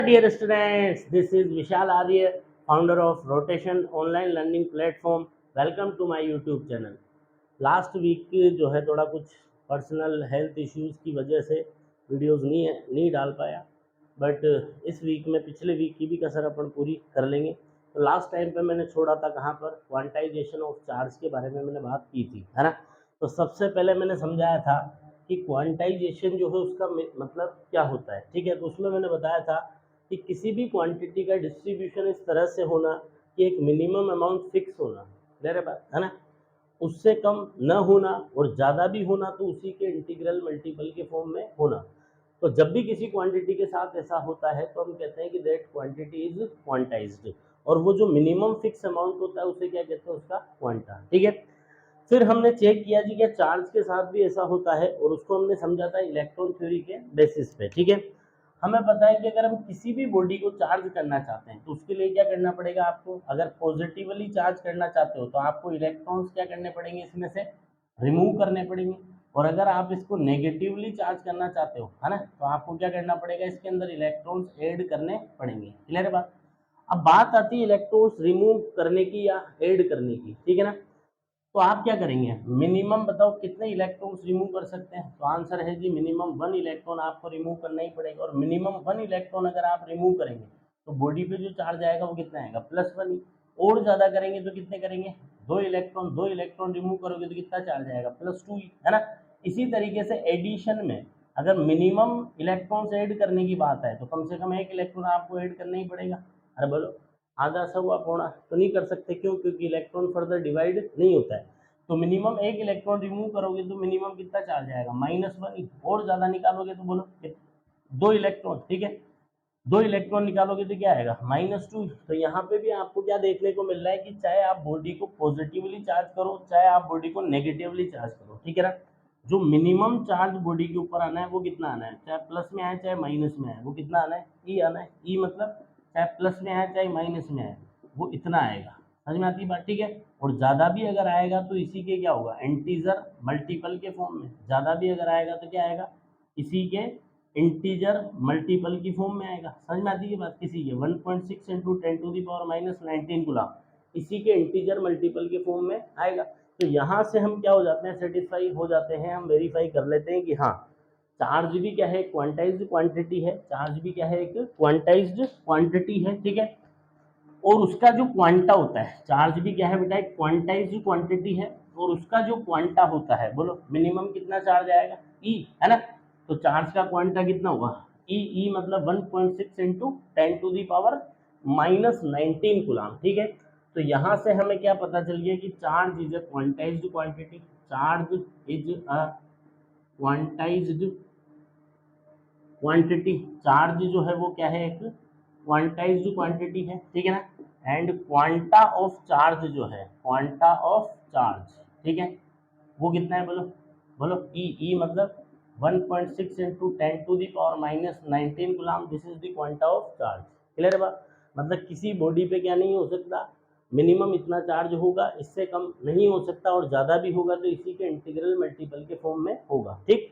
Dear students, this is Vishal Arya, founder of Rotation Online Learning Platform. Welcome to my YouTube channel. Last week जो है थोड़ा कुछ personal health issues की वजह से videos नहीं डाल पाया, बट इस वीक में पिछले वीक की भी कसर अपन पूरी कर लेंगे। तो लास्ट टाइम पे मैंने छोड़ा था कहाँ पर, क्वांटाइजेशन ऑफ चार्ज के बारे में मैंने बात की थी, है ना। तो सबसे पहले मैंने समझाया था कि क्वांटाइजेशन जो है उसका मतलब क्या होता है, ठीक है। तो उसमें मैंने बताया था कि किसी भी क्वांटिटी का डिस्ट्रीब्यूशन इस तरह से होना कि एक मिनिमम अमाउंट फिक्स होना, क्लियर है बात, है ना। उससे कम न होना और ज़्यादा भी होना तो उसी के इंटीग्रल मल्टीपल के फॉर्म में होना। तो जब भी किसी क्वांटिटी के साथ ऐसा होता है तो हम कहते हैं कि दैट क्वांटिटी इज क्वांटाइज्ड, और वो जो मिनिमम फिक्स अमाउंट होता है उसे क्या कहते हैं, उसका क्वांटा, ठीक है। फिर हमने चेक किया जी क्या चार्ज के साथ भी ऐसा होता है, और उसको हमने समझा था इलेक्ट्रॉन थ्योरी के बेसिस पे, ठीक है। हमें पता है कि अगर हम किसी भी बॉडी को चार्ज करना चाहते हैं तो उसके लिए क्या करना पड़ेगा आपको। अगर पॉजिटिवली चार्ज करना चाहते हो तो आपको इलेक्ट्रॉन्स क्या करने पड़ेंगे, इसमें से रिमूव करने पड़ेंगे। और अगर आप इसको नेगेटिवली चार्ज करना चाहते हो, है ना, तो आपको क्या करना पड़ेगा, इसके अंदर इलेक्ट्रॉन्स ऐड करने पड़ेंगे, क्लियर है बात। अब बात आती है इलेक्ट्रॉन्स रिमूव करने की या ऐड करने की, ठीक है ना। तो आप क्या करेंगे, मिनिमम बताओ कितने इलेक्ट्रॉन्स रिमूव कर सकते हैं। तो आंसर है जी मिनिमम 1 इलेक्ट्रॉन आपको रिमूव करना ही पड़ेगा। और मिनिमम 1 इलेक्ट्रॉन अगर आप रिमूव करेंगे तो बॉडी पे जो चार्ज आएगा वो कितना आएगा, +1 ही। और ज़्यादा करेंगे तो कितने करेंगे, 2 इलेक्ट्रॉन रिमूव करोगे तो कितना चार्ज आएगा, +2 ही, है ना। इसी तरीके से एडिशन में अगर मिनिमम इलेक्ट्रॉन्स ऐड करने की बात है तो कम से कम 1 इलेक्ट्रॉन आपको ऐड करना ही पड़ेगा। अरे बोलो, आधा सवा पौना तो नहीं कर सकते, क्यों, क्योंकि इलेक्ट्रॉन फर्दर डिवाइड नहीं होता है। तो मिनिमम 1 इलेक्ट्रॉन रिमूव करोगे तो मिनिमम कितना चार्ज आएगा, -1 ही। और ज़्यादा निकालोगे तो बोलो 2 इलेक्ट्रॉन, ठीक है। 2 इलेक्ट्रॉन निकालोगे तो क्या आएगा, -2। तो यहाँ पे भी आपको क्या देखने को मिल रहा है कि चाहे आप बॉडी को पॉजिटिवली चार्ज करो चाहे आप बॉडी को नेगेटिवली चार्ज करो, ठीक है ना, जो मिनिमम चार्ज बॉडी के ऊपर आना है वो कितना आना है, चाहे प्लस में आए चाहे माइनस में आए, वो कितना आना है, ई आना है। ई मतलब चाहे प्लस में आए चाहे माइनस में आए वो इतना आएगा। समझ में आती है बात, ठीक है। और ज़्यादा भी अगर आएगा तो इसी के क्या होगा, इंटीजर मल्टीपल के फॉर्म में। ज़्यादा भी अगर आएगा तो क्या आएगा, इसी के इंटीजर मल्टीपल की फॉर्म में आएगा। समझ में आती है बात, किसी के 1.6 इंटू 10⁻⁻19 गुलाम इसी के इंटीजर मल्टीपल के फॉर्म में आएगा। तो यहाँ से हम क्या हो जाते हैं, सेटिस्फाई हो जाते हैं, हम वेरीफाई कर लेते हैं कि हाँ चार्ज भी क्या है, क्वांटाइज्ड क्वांटिटी है। चार्ज भी क्या है, एक क्वांटाइज्ड क्वांटिटी है, ठीक है। और उसका जो क्वांटा होता है, चार्ज भी क्या है बेटा, एक क्वांटाइज्ड क्वांटिटी है। और उसका जो क्वांटा होता है, बोलो मिनिमम कितना चार्ज आएगा, ई, है ना। तो चार्ज का क्वांटा कितना होगा, ई मतलब 1.6 इंटू 10⁻⁻19 कूलम, ठीक है। तो यहाँ से हमें क्या पता चल गया कि charge is a quantized quantity. Charge is a quantized quantity. Charge जो है वो क्या है, एक क्वांटाइज्ड क्वांटिटी है, ठीक है ना। एंड क्वांटा ऑफ चार्ज जो है, क्वांटा ऑफ चार्ज, ठीक है, वो कितना है, बोलो बोलो, ई मतलब 1.6 into 10⁻⁻19 Ghulam, this is the quanta of charge, clear है बात। मतलब किसी बॉडी पे क्या नहीं हो सकता, मिनिमम इतना चार्ज होगा, इससे कम नहीं हो सकता, और ज़्यादा भी होगा तो इसी के इंटीग्रल मल्टीपल के फॉर्म में होगा, ठीक।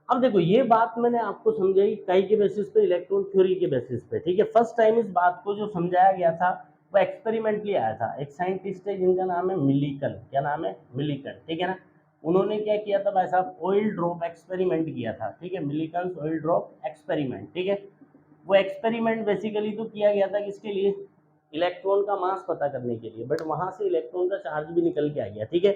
अब देखो ये बात मैंने आपको समझाई काई के बेसिस पे, इलेक्ट्रॉन थ्योरी के बेसिस पे, ठीक है। फर्स्ट टाइम इस बात को जो समझाया गया था वो एक्सपेरिमेंटली आया था। एक साइंटिस्ट है जिनका नाम है मिलिकन, क्या नाम है, मिलिकन, ठीक है ना। उन्होंने क्या किया था भाई साहब, ऑयल ड्रॉप एक्सपेरिमेंट किया था, ठीक है, मिलिकन ऑयल ड्रॉप एक्सपेरिमेंट, ठीक है। वो एक्सपेरिमेंट बेसिकली तो किया गया था किसके लिए, इलेक्ट्रॉन का मास पता करने के लिए, बट वहां से इलेक्ट्रॉन का चार्ज भी निकल के आ गया, ठीक है।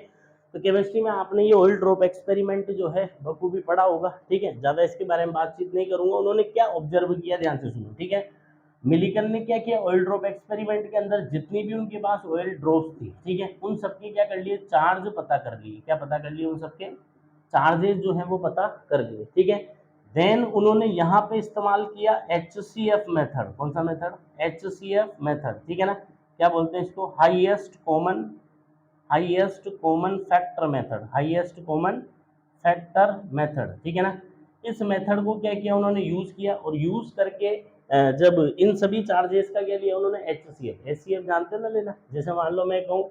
तो केमिस्ट्री में आपने ये ऑयल ड्रॉप एक्सपेरिमेंट जो है बखूबी पढ़ा होगा, ठीक है, ज़्यादा इसके बारे में बातचीत नहीं करूंगा। उन्होंने क्या ऑब्जर्व किया, ध्यान से सुनो, ठीक है। मिलिकन ने क्या किया, ऑयल ड्रॉप एक्सपेरिमेंट के अंदर जितनी भी उनके पास ऑयल ड्रॉप्स थी, ठीक है, उन सबके क्या कर लिए, चार्ज पता कर लिए। क्या पता कर लिए, उन सबके चार्जेस जो है वो पता कर लिए, ठीक है। देन उन्होंने यहाँ पे इस्तेमाल किया HCF मेथड। कौन सा मेथड, HCF मेथड, ठीक है ना। क्या बोलते हैं इसको, highest common factor method, highest common factor method, ठीक है ना। इस मेथड को क्या किया उन्होंने, यूज किया, और यूज करके जब इन सभी चार्जेस का क्या लिया उन्होंने, HCF जानते हो ना लेना। जैसे मान लो मैं कहूँ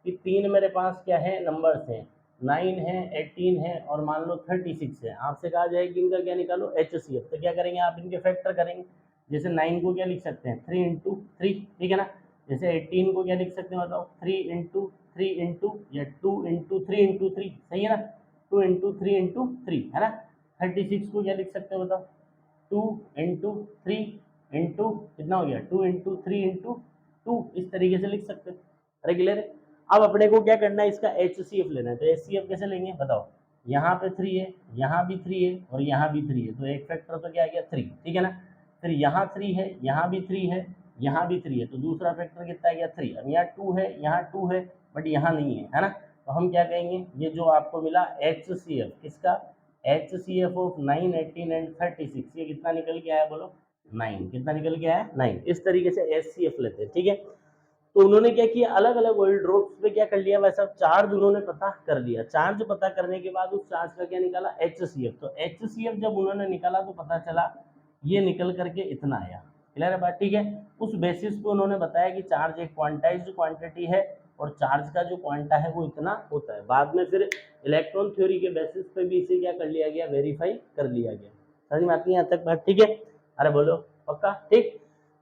कि 3 मेरे पास क्या है, नंबर्स हैं, 9 है, 18 है, और मान लो 36 है। आपसे कहा जाए कि इनका क्या निकालो, HCF, तो क्या करेंगे आप, इनके फैक्टर करेंगे। जैसे 9 को क्या लिख सकते हैं 3 इंटू 3, ठीक है ना। जैसे 18 को क्या लिख सकते हैं बताओ 3 इंटू 3 इंटू या 2 इंटू 3 इंटू 3, सही है ना, 2 इंटू 3 इंटू 3 है ना। 36 को क्या लिख सकते हो बताओ 2 इंटू 3 इंटू कितना हो गया 2 इंटू 3 इंटू 2, इस तरीके से लिख सकते हैं। रेगुलर है। अब अपने को क्या करना है, इसका HCF लेना है। तो HCF कैसे लेंगे बताओ, यहाँ पे 3 है, यहाँ भी 3 है और यहाँ भी 3 है, तो एक फैक्टर तो क्या आ गया 3, ठीक है ना। फिर यहाँ 3 है, यहाँ भी 3 है, यहाँ भी 3 है, तो दूसरा फैक्टर कितना आ गया 3। अब यहाँ 2 है, यहाँ 2 है, बट यहाँ नहीं है ना। तो हम क्या कहेंगे, ये जो आपको मिला HCF किसका, HCF ऑफ 9, 18 एंड 36, ये कितना निकल के आया बोलो 9, कितना निकल के आया 9। इस तरीके से HCF लेते हैं, ठीक है। तो उन्होंने क्या किया, अलग अलग ऑयल ड्रॉप्स पे क्या कर लिया, वैसा चार्ज उन्होंने पता कर लिया। चार्ज पता करने के बाद उस चार्ज का क्या निकाला HCF। तो HCF जब उन्होंने निकाला तो पता चला ये निकल करके इतना आया। क्लियर है बात, ठीक है। उस बेसिस पे उन्होंने बताया कि चार्ज एक क्वांटाइज्ड क्वांटिटी है और चार्ज का जो क्वांटा है वो इतना होता है। बाद में फिर इलेक्ट्रॉन थ्योरी के बेसिस पे भी इसे क्या कर लिया गया, वेरीफाई कर लिया गया। समझ में आती है यहाँ तक बात, ठीक है। अरे बोलो पक्का, ठीक।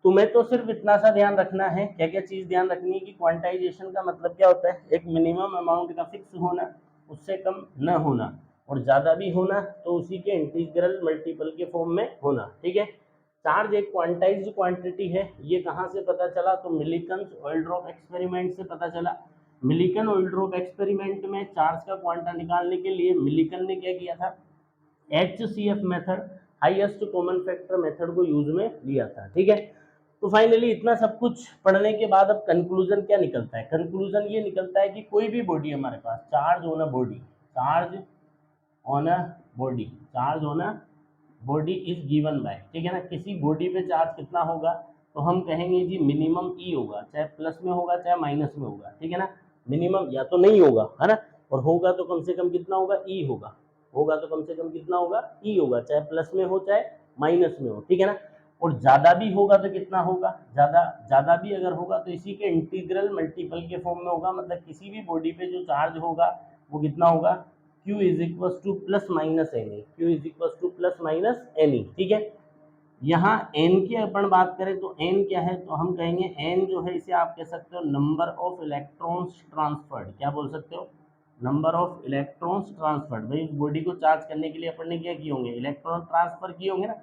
तुम्हें तो सिर्फ इतना सा ध्यान रखना है, क्या क्या चीज ध्यान रखनी है कि क्वांटाइजेशन का मतलब क्या होता है, एक मिनिमम अमाउंट का फिक्स होना, उससे कम न होना, और ज्यादा भी होना तो उसी के इंटीग्रल मल्टीपल के फॉर्म में होना, ठीक है। चार्ज एक क्वांटाइज्ड क्वांटिटी है, ये कहाँ से पता चला, तो मिलिकन्स ऑयल ड्रॉप एक्सपेरिमेंट से पता चला। मिलिकन ऑयल ड्रॉप एक्सपेरिमेंट में चार्ज का क्वांटा निकालने के लिए मिलिकन ने क्या किया था, HCF method, highest common factor method को यूज में लिया था, ठीक है। तो फाइनली इतना सब कुछ पढ़ने के बाद अब कंक्लूजन क्या निकलता है, कंक्लूजन ये निकलता है कि कोई भी बॉडी हमारे पास, charge on a body, charge on a body, charge on a body is given by, ठीक है ना। किसी बॉडी पे चार्ज कितना होगा, तो हम कहेंगे जी मिनिमम E होगा, चाहे प्लस में होगा चाहे माइनस में होगा, ठीक है ना। मिनिमम या तो नहीं होगा, है ना, और होगा तो कम से कम कितना होगा E होगा, होगा तो कम से कम कितना होगा E होगा, चाहे प्लस में हो चाहे माइनस में हो, ठीक है ना। और ज्यादा भी होगा तो कितना होगा, ज्यादा ज्यादा भी अगर होगा तो इसी के इंटीग्रल मल्टीपल के फॉर्म में होगा। मतलब किसी भी बॉडी पे जो चार्ज होगा वो कितना होगा, Q is equal to plus minus N E, Q is equal to plus minus N E, ठीक है। यहाँ n की अपन बात करें तो n क्या है, तो हम कहेंगे n जो है इसे आप कह सकते हो नंबर ऑफ इलेक्ट्रॉन्स ट्रांसफर्ड, क्या बोल सकते हो, नंबर ऑफ इलेक्ट्रॉन्स ट्रांसफर्ड। भाई बॉडी को चार्ज करने के लिए अपन ने क्या किए होंगे, इलेक्ट्रॉन ट्रांसफर किए होंगे ना,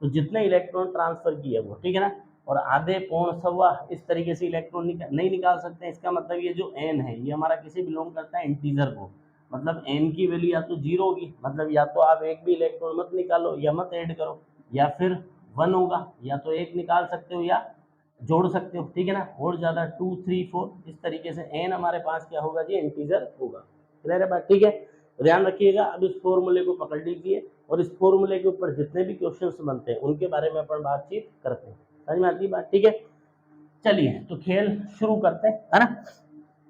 तो जितने इलेक्ट्रॉन ट्रांसफर किए वो, ठीक है ना, और आधे पौन सवा इस तरीके से इलेक्ट्रॉन नहीं निकाल सकते। इसका मतलब ये जो n है ये हमारा किसे बिलोंग करता है, इंटीजर को। मतलब n की वैल्यू या तो 0 होगी, मतलब या तो आप एक भी इलेक्ट्रॉन मत निकालो या मत ऐड करो, या फिर 1 होगा, या तो एक निकाल सकते हो या जोड़ सकते हो, ठीक है ना। और ज्यादा 2 3 4 इस तरीके से n हमारे पास क्या होगा जी, इंटीजर होगा। क्लियर है बात, ठीक है। ध्यान रखिएगा, अब इस फॉर्मूले को पकड़ लीजिए और इस फॉर्मूले के ऊपर जितने भी क्वेश्चंस बनते हैं उनके बारे में अपन बातचीत करते हैं। समझ में आती है बात, ठीक है। चलिए तो खेल शुरू करते हैं, है ना।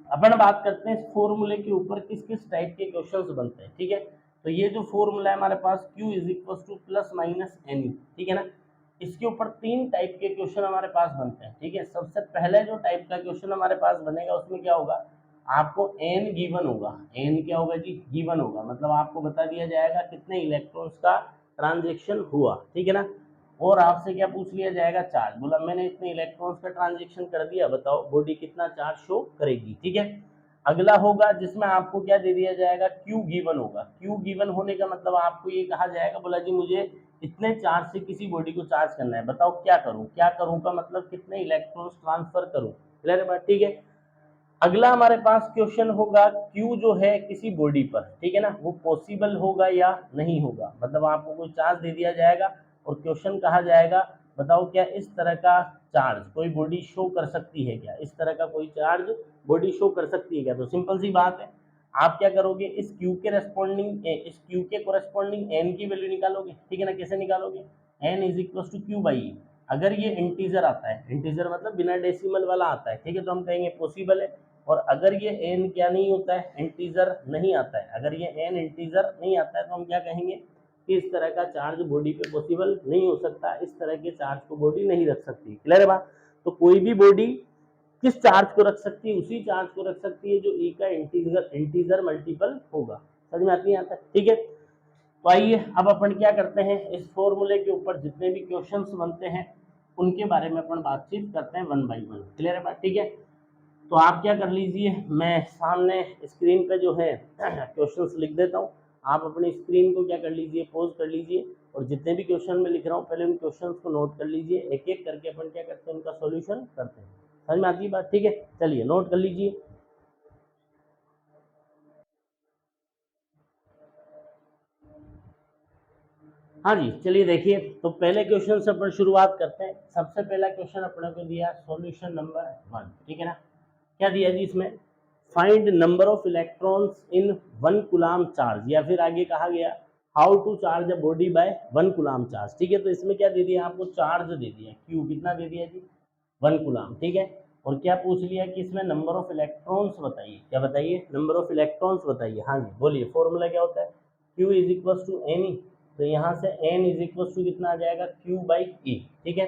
अपन बात करते हैं इस फॉर्मूले के ऊपर किस किस टाइप के क्वेश्चंस बनते हैं, ठीक है। तो ये जो फॉर्मूला है हमारे पास Q is equal to plus minus N, ठीक है ना। इसके ऊपर 3 टाइप के क्वेश्चन हमारे पास बनते हैं, ठीक है। सबसे पहले जो टाइप का क्वेश्चन हमारे पास बनेगा उसमें क्या होगा, आपको n गिवन होगा, n क्या होगा जी, गिवन होगा। मतलब आपको बता दिया जाएगा कितने इलेक्ट्रॉन्स का ट्रांजेक्शन हुआ, ठीक है ना। और आपसे क्या पूछ लिया जाएगा, चार्ज। बोला मैंने इतने इलेक्ट्रॉन्स का ट्रांजेक्शन कर दिया, बताओ बॉडी कितना चार्ज शो करेगी, ठीक है। अगला होगा जिसमें आपको क्या दे दिया जाएगा, क्यू गिवन होगा। क्यू गिवन होने का मतलब आपको ये कहा जाएगा, बोला जी मुझे इतने चार्ज से किसी बॉडी को चार्ज करना है, बताओ क्या करूं, क्या करूं का मतलब कितने इलेक्ट्रॉन्स ट्रांसफर करूं। क्लियर है बात, ठीक है। अगला हमारे पास क्वेश्चन होगा क्यू जो है किसी बॉडी पर, ठीक है ना, वो पॉसिबल होगा या नहीं होगा। मतलब आपको कोई चार्ज दे दिया जाएगा और क्वेश्चन कहा जाएगा बताओ क्या इस तरह का चार्ज कोई बॉडी शो कर सकती है क्या, इस तरह का कोई चार्ज बॉडी शो कर सकती है क्या। तो सिंपल सी बात है, आप क्या करोगे, इस क्यू के रेस्पॉन्डिंग, इस क्यू के कोरेस्पॉन्डिंग एन की वैल्यू निकालोगे, ठीक है ना। कैसे निकालोगे, N is equal to Q by. अगर ये इंटीजर आता है, इंटीजर मतलब बिना डेसिमल वाला आता है, ठीक है, तो हम कहेंगे पॉसिबल है। और अगर ये n क्या नहीं होता है, इंटीजर नहीं आता है, अगर ये n इंटीजर नहीं आता है तो हम क्या कहेंगे कि इस तरह का चार्ज बॉडी पे पॉसिबल नहीं हो सकता, इस तरह के चार्ज को बॉडी नहीं रख सकती। क्लियर है बात। तो कोई भी बॉडी किस चार्ज को रख सकती है, उसी चार्ज को रख सकती है जो E का इंटीजर मल्टीपल होगा। समझ में आती है यहाँ तक, ठीक है। तो आइए अब अपन क्या करते हैं, इस फॉर्मूले के ऊपर जितने भी क्वेश्चंस बनते हैं उनके बारे में अपन बातचीत करते हैं वन बाई वन। क्लियर है बात? ठीक है, तो आप क्या कर लीजिए, मैं सामने स्क्रीन पे जो है क्वेश्चंस लिख देता हूँ, आप अपनी स्क्रीन को क्या कर लीजिए, पॉज कर लीजिए, और जितने भी क्वेश्चन मैं लिख रहा हूँ पहले उन क्वेश्चंस को नोट कर लीजिए, एक एक करके अपन क्या करते हैं, उनका सॉल्यूशन करते हैं। समझ में आती है बात? ठीक है, चलिए नोट कर लीजिए। हाँ जी, चलिए देखिए, तो पहले क्वेश्चन से अपन शुरुआत करते हैं। सबसे पहला क्वेश्चन अपने को दिया सॉल्यूशन नंबर 1, ठीक है ना। क्या दिया जी इसमें, find number of electrons in 1 coulomb charge, या फिर आगे कहा गया how to charge a body by 1 coulomb charge. ठीक है, तो इसमें क्या दे दिया आपको, चार्ज दे दिया, क्यू कितना दे दिया जी, 1 कूलम। ठीक है, और क्या पूछ लिया कि इसमें नंबर ऑफ इलेक्ट्रॉन्स बताइए, क्या बताइए, नंबर ऑफ इलेक्ट्रॉन्स बताइए। हाँ जी बोलिए, फॉर्मूला क्या होता है, Q is equal to N E, तो यहाँ से n इज इक्वल टू कितना आ जाएगा, Q बाई ई। ठीक है,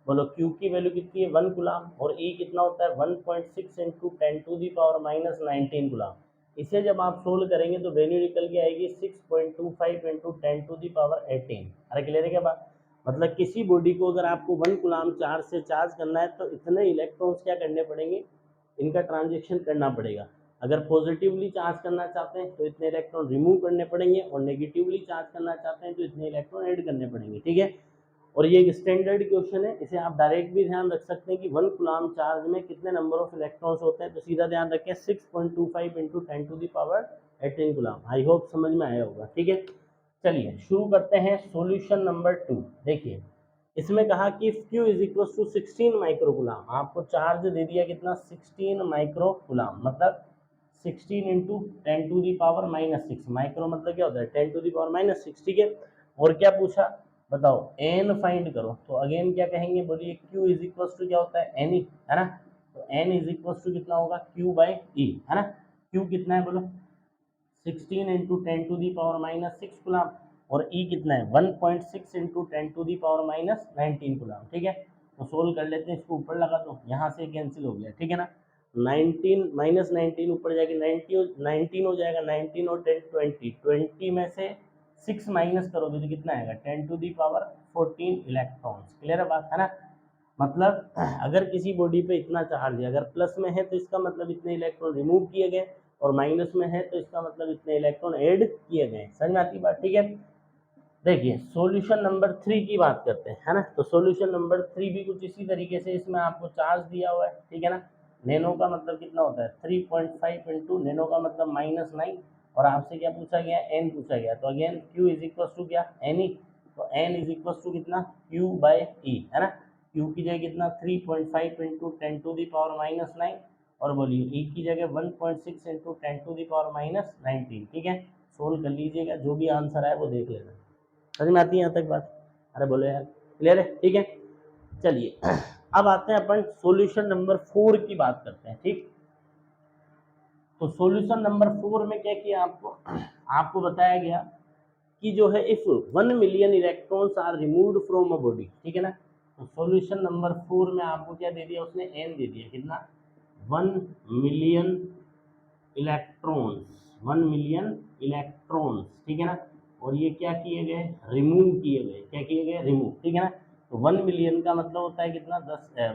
बोलो Q की वैल्यू कितनी है, 1 कूलम, और E कितना होता है 1.6 इंटू 10⁻⁻19 कूलम। इसे जब आप सोल्व करेंगे तो वैल्यू निकल के आएगी 6.25 इंटू 10⁻18। अरे क्लियर है क्या बात, मतलब किसी बॉडी को अगर आपको 1 कूलम चार्ज से चार्ज करना है तो इतने इलेक्ट्रॉन्स क्या करने पड़ेंगे, इनका ट्रांजेक्शन करना पड़ेगा। अगर पॉजिटिवली चार्ज करना चाहते हैं तो इतने इलेक्ट्रॉन रिमूव करने पड़ेंगे, और नेगेटिवली चार्ज करना चाहते हैं तो इतने इलेक्ट्रॉन ऐड करने पड़ेंगे। ठीक है, और ये एक स्टैंडर्ड क्वेश्चन है, इसे आप डायरेक्ट भी ध्यान रख सकते हैं कि 1 कूलम चार्ज में कितने नंबर ऑफ इलेक्ट्रॉन्स होते हैं, तो सीधा ध्यान रखें 6.25 इंटू 10⁻18 कूलम। आई होप समझ में आया होगा। ठीक है, चलिए शुरू करते हैं सॉल्यूशन नंबर 2। देखिए इसमें कहा कि Q is equal to 16 microcoulomb, आपको चार्ज दे दिया कितना, 16 माइक्रोकूलम, मतलब 16 इंटू 10⁻⁻6, माइक्रो मतलब क्या होता है 10⁻⁻6। ठीक है, और क्या पूछा बताओ, n फाइंड करो, तो अगेन क्या कहेंगे, बोलिए Q इज इक्वल टू क्या होता है, n, है ना, तो n इज इक्वल टू कितना होगा, Q बाई ई, है ना। Q कितना है बोलो, 16 इंटू 10⁻⁻6 कूलम, और E कितना है 1.6 इंटू 10⁻⁻19 कूलम। ठीक है, तो सोल्व कर लेते हैं, इसको ऊपर लगा दो, यहाँ से कैंसिल हो गया। ठीक है ना, 19 -19 ऊपर जाके 19 हो जाएगा, 19 और 10 20, 20 में से 6 माइनस करोगे तो कितना आएगा 10⁻14 इलेक्ट्रॉन्स। क्लियर है बात, है ना। मतलब अगर किसी बॉडी पे इतना चार्ज है, अगर प्लस में है तो इसका मतलब इतने इलेक्ट्रॉन रिमूव किए गए, और माइनस में है तो इसका मतलब इतने इलेक्ट्रॉन ऐड किए गए। समझ में आती बात? ठीक है, देखिए सॉल्यूशन नंबर 3 की बात करते हैं, है ना। तो सॉल्यूशन नंबर 3 भी कुछ इसी तरीके से, इसमें आपको चार्ज दिया हुआ है। ठीक है ना, नैनो का मतलब कितना होता है 3.5 इंटू नैनो का मतलब -9, और आपसे क्या पूछा गया, n पूछा गया, तो again Q is equal to क्या, n ही, तो n इज इक्वल टू कितना, Q बाई ई, है ना। Q की जगह कितना 3.5 इंटू 10⁻⁻9, और बोलिए E की जगह 1.6 इंटू 10⁻⁻19। ठीक है, सोल्व कर लीजिएगा, जो भी आंसर आए वो देख लेना। समझ में आती है यहाँ तक बात? अरे बोलो यार, क्लियर है? ठीक है, चलिए अब आते हैं अपन सॉल्यूशन नंबर 4 की बात करते हैं। ठीक, तो सॉल्यूशन नंबर 4 में क्या किया आपको, आपको बताया गया कि जो है if 1 million electrons are removed from a body. ठीक है ना, तो सॉल्यूशन नंबर 4 में आपको क्या दे दिया उसने, n दे दिया, कितना 1 मिलियन इलेक्ट्रॉन्स, 1 मिलियन इलेक्ट्रॉन्स। ठीक है ना, और ये क्या किए गए, रिमूव किए गए, क्या किए गए, रिमूव। ठीक है ना, तो 1 मिलियन का मतलब होता है कितना,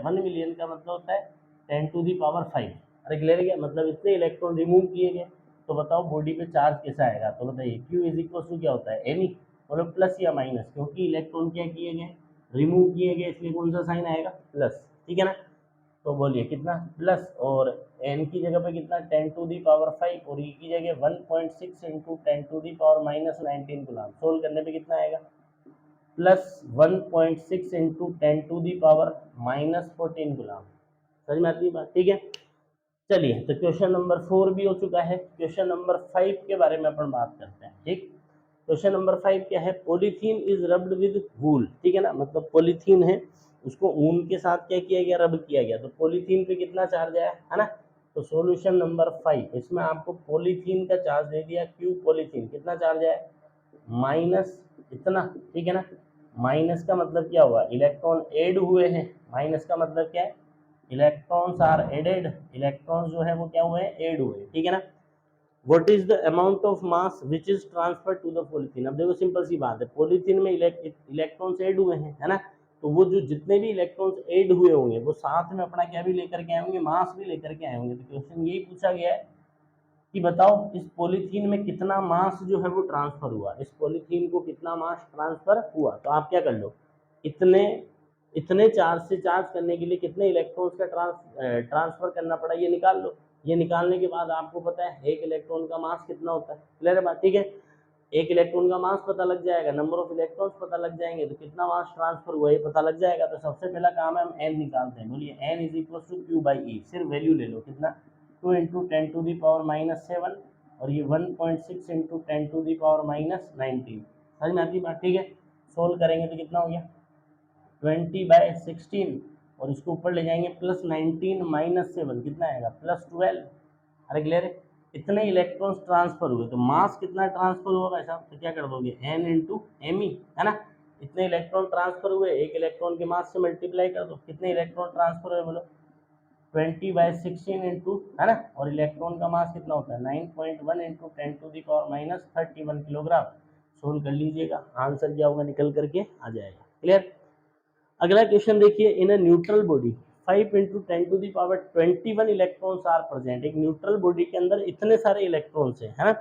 1 मिलियन का मतलब होता है 10⁵। अरे क्लियर है क्या, मतलब इतने इलेक्ट्रॉन रिमूव किए गए। तो बताओ बॉडी पे चार्ज कैसा आएगा, तो बताइए Q इज इक्वल टू क्या होता है, एनी, बोलो प्लस या माइनस, क्योंकि इलेक्ट्रॉन क्या किए गए, रिमूव किए गए, इसलिए कौन सा साइन आएगा, प्लस। ठीक है ना, तो बोलिए कितना, प्लस, और n की जगह पे कितना 10⁵, और E की जगह 1.6 इंटू 10⁻⁻19 कूलम। सोल्व करने पे कितना आएगा, प्लस 1.6 इंटू 10⁻⁻14 कूलम। समझ में आती है बात? ठीक है, चलिए तो क्वेश्चन नंबर 4 भी हो चुका है। क्वेश्चन नंबर 5 के बारे में अपन बात करते हैं। ठीक, क्वेश्चन नंबर 5 क्या है, पॉलीथीन इज रब्ड विद वूल। ठीक है ना, मतलब पॉलीथीन है, उसको ऊन के साथ क्या किया गया, रब किया गया, तो पॉलीथीन पे कितना चार्ज आया, है ना। तो सॉल्यूशन नंबर 5, इसमें आपको पॉलीथीन का चार्ज दे दिया, क्यू पॉलीथीन कितना चार्ज आया, माइनस इतना। ठीक है ना, माइनस का मतलब क्या हुआ, इलेक्ट्रॉन ऐड हुए हैं, माइनस का मतलब क्या है, इलेक्ट्रॉन्स आर एडेड, इलेक्ट्रॉन्स जो है वो क्या हुए हैं, ऐड हुए। ठीक है ना, what is the amount of mass which is transfer to the polythene. अब देखो सिंपल सी बात है, पॉलीथीन में इलेक्ट्रॉन्स ऐड हुए हैं, है ना, तो वो जो जितने भी इलेक्ट्रॉन्स ऐड हुए होंगे वो साथ में अपना क्या भी लेकर के आए होंगे, मास भी लेकर के आए होंगे। तो क्वेश्चन यही पूछा गया है कि बताओ इस पॉलीथीन में कितना मास जो है वो ट्रांसफर हुआ, इस पॉलीथीन को कितना मास ट्रांसफर हुआ। तो आप क्या कर लो, इतने इतने चार्ज से चार्ज करने के लिए कितने इलेक्ट्रॉन्स का ट्रांसफर करना पड़ा ये निकाल लो। ये निकालने के बाद आपको पता है एक इलेक्ट्रॉन का मास कितना होता है, क्लियर है बात, ठीक है। एक इलेक्ट्रॉन का मास पता लग जाएगा, नंबर ऑफ इलेक्ट्रॉन्स पता लग जाएंगे, तो कितना मास ट्रांसफर हुआ ये पता लग जाएगा। तो सबसे पहला काम है हम एन निकालते हैं। बोलिए N is equal to Q by E, सिर्फ वैल्यू ले लो, कितना 2 into ten to the power -7 और ये 1.6 into ten to the power -19। समझ में आती बात, ठीक है। सोल्व करेंगे तो कितना हो गया 20/16 और इसको ऊपर ले जाएंगे +19 -7 कितना आएगा +12। अरे क्लियर है, इतने इलेक्ट्रॉन्स ट्रांसफर हुए तो मास कितना ट्रांसफर हुआ भाई साहब, तो क्या कर दोगे n इंटू एम ई, है ना। इतने इलेक्ट्रॉन ट्रांसफर हुए, एक इलेक्ट्रॉन के मास से मल्टीप्लाई कर दो, कितने इलेक्ट्रॉन ट्रांसफर हुए बोलो 20/16 इंटू, है ना। और इलेक्ट्रॉन का मास कितना होता है 9.1 into ten to the power -31 kilogram. Solve कर लीजिएगा, आंसर क्या होगा निकल करके आ जाएगा, क्लियर। अगला क्वेश्चन देखिए, in a neutral body 5 into ten to the power 21 electrons are present. एक न्यूट्रल बॉडी के अंदर इतने सारे इलेक्ट्रॉन्स हैं, है ना,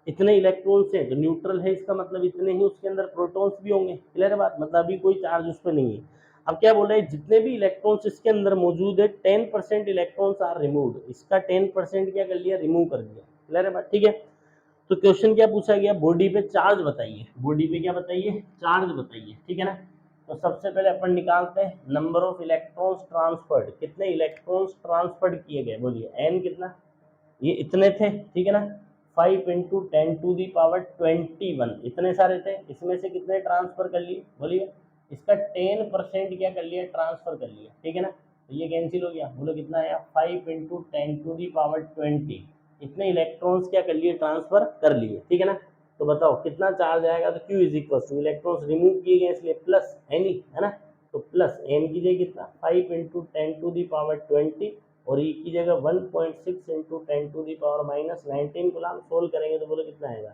इतने इलेक्ट्रॉन्स हैं तो न्यूट्रल है इसका मतलब इतने ही उसके अंदर प्रोटॉन्स भी होंगे, क्लियर है बात, मतलब अभी कोई चार्ज उस पर नहीं है। अब क्या बोल रहे हैं, जितने भी इलेक्ट्रॉन्स इसके अंदर मौजूद है 10% इलेक्ट्रॉन्स आर रिमूव्ड, इसका 10% क्या कर लिया, रिमूव कर दिया, क्लियर है बात, ठीक है। तो क्वेश्चन क्या पूछा गया, बॉडी पे चार्ज बताइए, बॉडी पे क्या बताइए, चार्ज बताइए, ठीक है ना। तो सबसे पहले अपन निकालते हैं नंबर ऑफ इलेक्ट्रॉन्स ट्रांसफर्ड, कितने इलेक्ट्रॉन्स ट्रांसफर्ड किए गए, बोलिए एन कितना, ये इतने थे, ठीक है ना। 5 into ten to the power 21 इतने सारे थे, इसमें से कितने ट्रांसफर कर लिए, बोलिए इसका 10% क्या कर लिया, ट्रांसफर कर लिया, ठीक है ना। तो ये कैंसिल हो गया, बोलो कितना आया 5 into ten to the power 20, इतने इलेक्ट्रॉन्स क्या कर लिए, ट्रांसफर कर लिए, ठीक है ना। तो बताओ कितना चार्ज आएगा, तो Q is equal two electrons remove किए गए इसलिए प्लस एन ही, है ना। तो प्लस एन की जगह कितना 5 into ten to the power 20 और ई की जगह 1.6 into ten to the power -19 coulomb. Solve करेंगे तो बोलो कितना आएगा,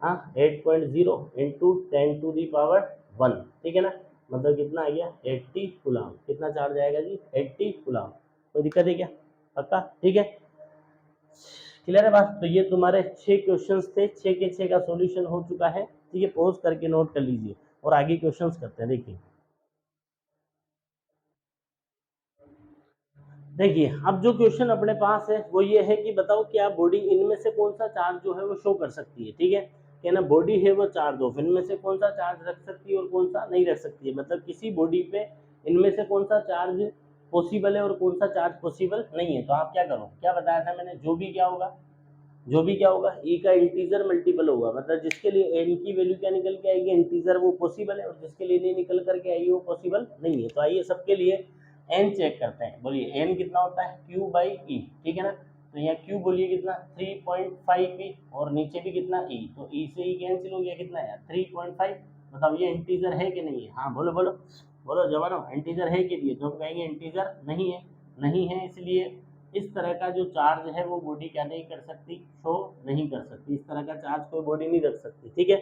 हाँ 8.0 into ten to the power 1, ठीक है ना। मतलब कितना आ गया 80 गुलाम, कितना चार्ज आएगा जी 80 गुलाम। कोई दिक्कत है क्या, पक्का, ठीक है, क्लियर है बात। तो ये तुम्हारे 6 क्वेश्चंस थे, 6 के 6 का सॉल्यूशन हो चुका है, ठीक है। पॉज करके नोट कर लीजिए और आगे क्वेश्चंस करते हैं। देखिए देखिए अब जो क्वेश्चन अपने पास है वो ये है कि बताओ क्या बॉडी इनमें से कौन सा चार्ज जो है वो शो कर सकती है, ठीक है। क्या ना बॉडी है वो चार्ज ऑफ, इनमें से कौन सा चार्ज रख सकती है और कौन सा नहीं रख सकती है, मतलब किसी बॉडी पे इनमें से कौन सा चार्ज पॉसिबल है और कौन सा चार्ज पॉसिबल नहीं है। तो आप क्या करो, क्या बताया था मैंने, जो भी क्या होगा ई का इंटीजर मल्टीपल होगा, मतलब जिसके लिए एन की वैल्यू क्या निकल के आएगी इंटीजर वो पॉसिबल है और जिसके लिए नहीं निकल करके आएगी वो पॉसिबल नहीं है। तो आइए सबके लिए एन चेक करते हैं। बोलिए एन कितना होता है क्यू बाई ई, ठीक है ना। तो यहाँ क्यू बोलिए कितना 3.5 ई और नीचे भी कितना ई, तो ई से ई कैंसिल हो गया, कितना है 3.5। बताओ ये इंटीजर है कि नहीं है, हाँ बोलो बोलो बोलो जवानो, इंटीजर है कि नहीं, तो हम कहेंगे इंटीजर नहीं है, नहीं है इसलिए इस तरह का जो चार्ज है वो बॉडी क्या नहीं कर सकती, शो नहीं कर सकती, इस तरह का चार्ज कोई बॉडी नहीं रख सकती, ठीक है।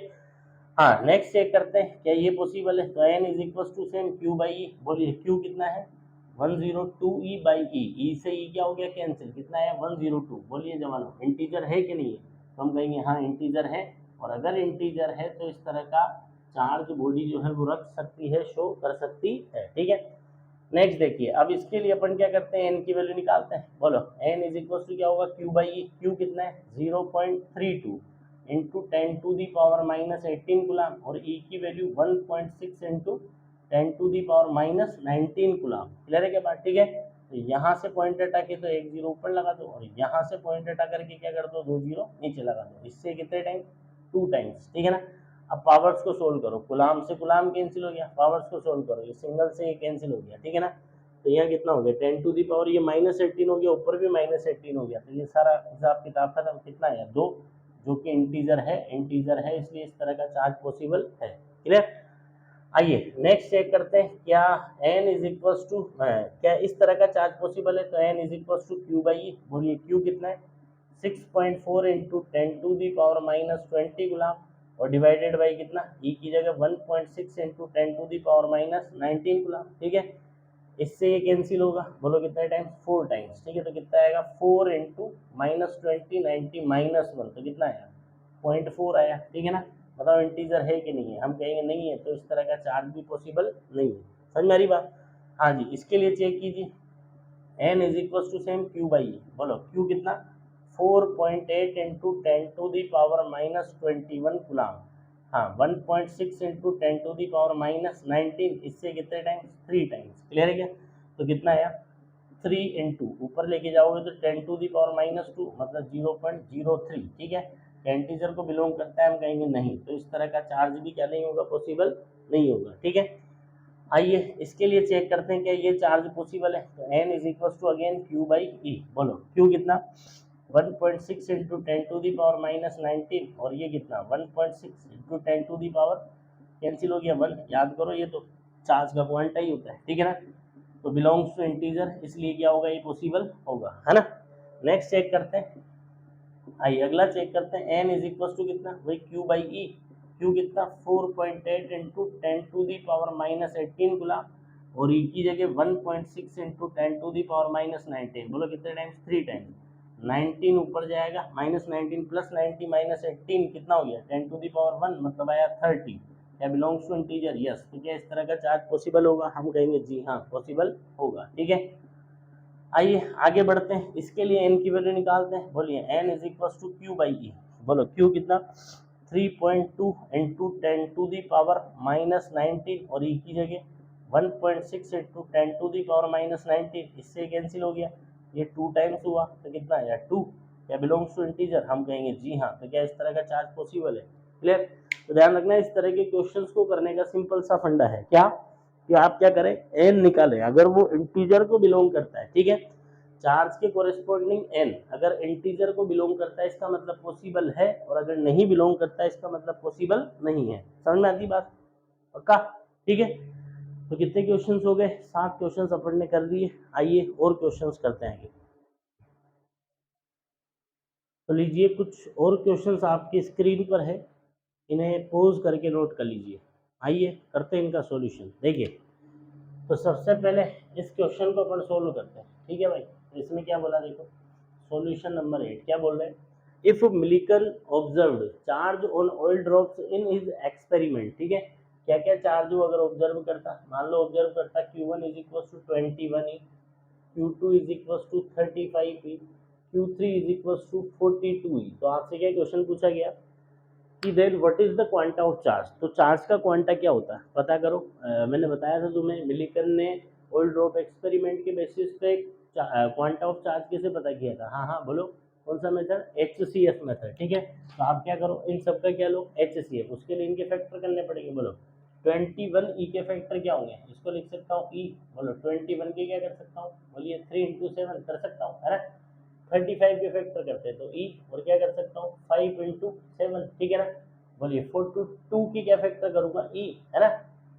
हाँ नेक्स्ट चेक करते हैं क्या ये पॉसिबल है। तो N is equal to same Q by E, बोलिए क्यू कितना है 102 ई बाई ई, ई से ई क्या हो गया कैंसिल, कितना है 102। बोलिए जवानों इंटीजर है कि नहीं है, तो हम कहेंगे हाँ इंटीजर है, और अगर इंटीजर है तो इस तरह का चार्ज बॉडी जो है वो रख सकती है, शो कर सकती है, ठीक है। नेक्स्ट देखिए, अब इसके लिए अपन क्या करते हैं, एन की वैल्यू निकालते हैं। बोलो एन इज इक्वल टू क्या होगा क्यू बाई ई, क्यू कितना है 0.32 into ten to the power -18 coulomb और ई की value 1.6 into ten to the power -19 coulomb, clear है क्या बात, ठीक है। तो यहाँ से पॉइंट हटा के तो एक जीरो ऊपर लगा दो और यहाँ से पॉइंट हटा करके क्या कर दो, दो जीरो नीचे लगा दो, इससे कितने टाइम 2 टाइम्स, ठीक है ना। अब पावर्स को सोल्व करो, गुलाम से गुलाम कैंसिल हो गया, पावर्स को सोल्व करो, ये सिंगल से ये कैंसिल हो गया, ठीक है ना। तो यहाँ कितना हो गया टेन टू दी पावर ये -18 हो गया, ऊपर भी -18 हो गया, तो ये सारा हिसाब किताब खत्म, कितना है 2, जो कि इंटीजर है, इंटीजर है इसलिए इस तरह का चार्ज पॉसिबल है, क्लियर। आइए नेक्स्ट चेक करते हैं क्या n इज इक्वल टू, क्या इस तरह का चार्ज पॉसिबल है। तो n is equal to Q by E, बोलिए क्यू कितना है 6.4 into ten to the power -20 गुलाम और डिवाइडेड बाई कितना, ई की जगह 1.6 इंटू 10⁻⁻19 कूलम, ठीक है। इससे ये कैंसिल होगा, बोलो कितने टाइम्स, 4 टाइम्स, ठीक है। तो कितना आएगा 4 इंटू -20 90 -1, तो कितना आया 0.4 आया, ठीक है ना। बताओ इंटीजर है कि नहीं है, हम कहेंगे नहीं है, तो इस तरह का चार्ज भी पॉसिबल नहीं है। समझ में आ रही बात। हाँ जी, इसके लिए चेक कीजिए, n is equal to same q by A, बोलो q कितना 4.8 इंटू 10⁻21 कूलम, हाँ 1.6 इंटू 10⁻19, इससे कितने टाइम्स, 3 टाइम्स, क्लियर है क्या। तो कितना आया 3 इंटू ऊपर लेके जाओगे तो 10⁻2 मतलब 0.03, ठीक है। इंटीजर को बिलोंग करता है, हम कहेंगे नहीं, तो इस तरह का चार्ज भी क्या नहीं होगा, पॉसिबल नहीं होगा, ठीक है। आइए इसके लिए चेक करते हैं कि ये चार्ज पॉसिबल है। तो n is equal to again q by E, बोलो q कितना 1.6 इंटू 10⁻19 और ये कितना 1.6 इंटू 10 कैंसिल हो गया 1, याद करो ये तो चार्ज का क्वांटा ही होता है, ठीक है ना। तो बिलोंग्स टू इंटीजर, इसलिए क्या होगा, ये पॉसिबल होगा, है ना। नेक्स्ट चेक करते हैं, आइए अगला चेक करते हैं, n इज इक्वल टू कितना, वही q बाई ई, q कितना 4.8 इंटू 10⁻18 गुना, और e की जगह 1.6 इंटू 10⁻19, बोलो कितने टाइम्स, 3 टाइम्स, 19 ऊपर जाएगा, -19 प्लस 90 -18 कितना हो गया 10⁻1, मतलब आया 30, क्या बिलोंग्स टू इंटीजर, यस। तो क्या इस तरह का चार्ज पॉसिबल होगा, हम कहेंगे जी हाँ पॉसिबल होगा, ठीक है। आइए आगे बढ़ते हैं, इसके लिए n की वैल्यू निकालते हैं, बोलिए n is equal to q by E, बोलो q कितना 3.2 इंटू 10⁻19 और e की जगह 1.6 इंटू 10⁻19, इससे कैंसिल हो गया, ये 2 टाइम्स हुआ, तो कितना आया 2, क्या बिलोंग्स टू इंटीजर, हम कहेंगे जी हाँ। तो क्या इस तरह का चार्ज पॉसिबल है, क्लियर। तो ध्यान रखना, इस तरह के क्वेश्चंस को करने का सिंपल सा फंडा है क्या, कि आप क्या करें, n निकालें अगर वो इंटीजर को बिलोंग करता है, ठीक है। चार्ज के कोरेस्पॉन्डिंग n अगर इंटीजर को बिलोंग करता है, इसका मतलब पॉसिबल है, और अगर नहीं बिलोंग करता है, इसका मतलब पॉसिबल नहीं है। समझ में आती बात, पक्का, ठीक है। तो कितने क्वेश्चंस हो गए, 7 क्वेश्चंस अपन ने कर दिए। आइए और क्वेश्चंस करते हैं आगे। तो लीजिए कुछ और क्वेश्चंस आपकी स्क्रीन पर है, इन्हें पॉज करके नोट कर लीजिए। आइए करते हैं इनका सॉल्यूशन। देखिए, तो सबसे पहले इस क्वेश्चन को अपन सोल्व करते हैं, ठीक है भाई। तो इसमें क्या बोला, देखो सॉल्यूशन नंबर 8 क्या बोल रहे हैं, if Millikan observed charge on oil drops in his experiment, ठीक है। क्या क्या चार्ज वो अगर ऑब्जर्व करता, मान लो ऑब्जर्व करता Q1 is equal to 21 E, Q2 is equal to 35 E, Q3 is equal to 42 E. तो आपसे क्या क्वेश्चन पूछा गया कि then what is the quanta of charge, तो चार्ज का क्वांटा क्या होता है पता करो। मैंने बताया था तुम्हें, मिलिकन ने ओल्ड ड्रॉप एक्सपेरिमेंट के बेसिस पे क्वांटा ऑफ चार्ज कैसे पता किया था, हाँ हाँ बोलो कौन सा मेथड, HCF मेथड, ठीक है। तो आप क्या करो, इन सबका क्या लो HCF, उसके लिए इनके फैक्टर करने पड़ेंगे, बोलो 21 ई के फैक्टर क्या होंगे, इसको लिख सकता हूँ ई, बोलो 21 के क्या कर सकता हूँ, बोलिए 3 इंटू 7 कर सकता हूँ, है ना। 35 के फैक्टर करते हैं तो ई, और क्या कर सकता हूँ 5 इंटू 7, ठीक है ना। बोलिए 42 की क्या फैक्टर करूंगा ई, है ना,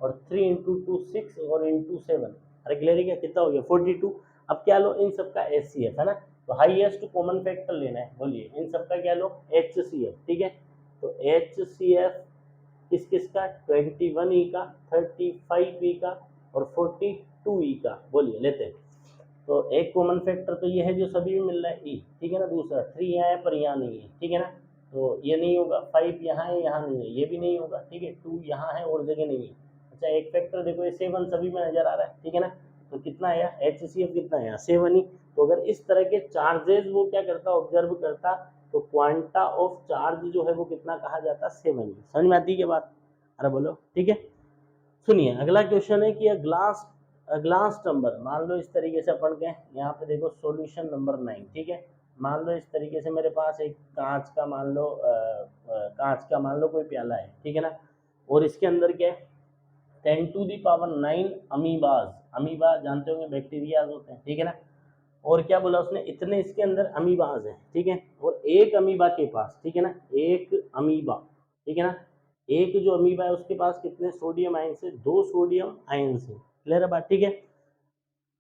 और 3 इंटू 2 6 और इंटू 7, अरे क्लियर है, कितना हो गया 42। अब क्या लो, इन सबका HCF, है ना। तो हाईएस्ट कॉमन फैक्टर लेना है, बोलिए इन सबका क्या लो HCF, ठीक है। तो HCF किस किस का, 21 ई का, 35 ई का और 42 ई का, बोलिए लेते हैं। तो एक कॉमन फैक्टर तो ये है जो सभी में मिल रहा है ई, ठीक है ना। दूसरा 3 यहाँ है पर यहाँ नहीं है, ठीक है ना, तो ये नहीं होगा। 5 यहाँ है यहाँ नहीं है, ये भी नहीं होगा, ठीक है। 2 यहाँ है और जगह नहीं है। अच्छा एक फैक्टर देखो, ये 7 सभी में नजर आ रहा है, ठीक है ना। तो कितना आया HCF, कितना आया 7 ही। तो अगर इस तरह के चार्जेस वो क्या करता, ऑब्जर्व करता, तो क्वांटा ऑफ चार्ज जो है वो कितना कहा जाता, 7 ही। समझ में आती है बात, अरे बोलो, ठीक है। सुनिए अगला क्वेश्चन है कि ग्लास टम्बर, मान लो इस तरीके से अपन के यहाँ पे देखो सॉल्यूशन नंबर 9, ठीक है। मान लो इस तरीके से मेरे पास एक कांच का मान लो कांच का मान लो कोई प्याला है, ठीक है ना। और इसके अंदर क्या है 10⁹ अमीबाज, अमीबा जानते होंगे बैक्टीरिया होते हैं, ठीक है ना। और क्या बोला उसने, इतने इसके अंदर अमीबाज हैं, ठीक है। और एक अमीबा के पास, ठीक है ना, एक अमीबा, ठीक है ना, एक जो अमीबा है उसके पास कितने सोडियम आयन से, 2 सोडियम आयन से, क्लियर है बात, ठीक है।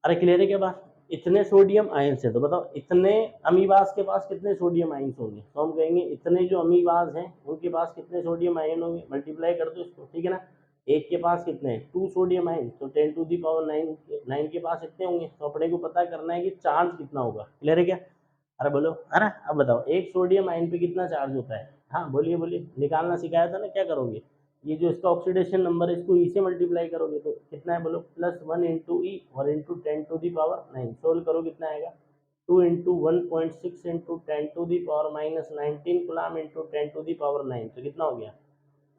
अरे क्लियर है क्या बात। इतने सोडियम आयंस है, तो बताओ इतने अमीबास के पास कितने सोडियम आयंस होंगे, तो हम कहेंगे इतने जो अमीबास हैं उनके पास कितने सोडियम आयन होंगे, मल्टीप्लाई कर दो इसको, ठीक है ना। एक के पास कितने हैं 2 सोडियम आयन, तो 10 टू दी पावर 9 के पास इतने होंगे, तो अपने को पता करना है कि चार्ज कितना होगा। क्लियर है क्या? अरे बोलो, है ना। अब बताओ एक सोडियम आयन पे कितना चार्ज होता है, हाँ बोलिए बोलिए, निकालना सिखाया था ना, क्या करोगे, ये जो इसका ऑक्सीडेशन नंबर है इसको ई से मल्टीप्लाई करोगे तो कितना है बोलो, +1 इंटू ई और into 10 to the power 9, solve करो कितना आएगा, 2 into 1.6 into 10 to the power -19 coulomb into 10 to the power 9, तो कितना हो गया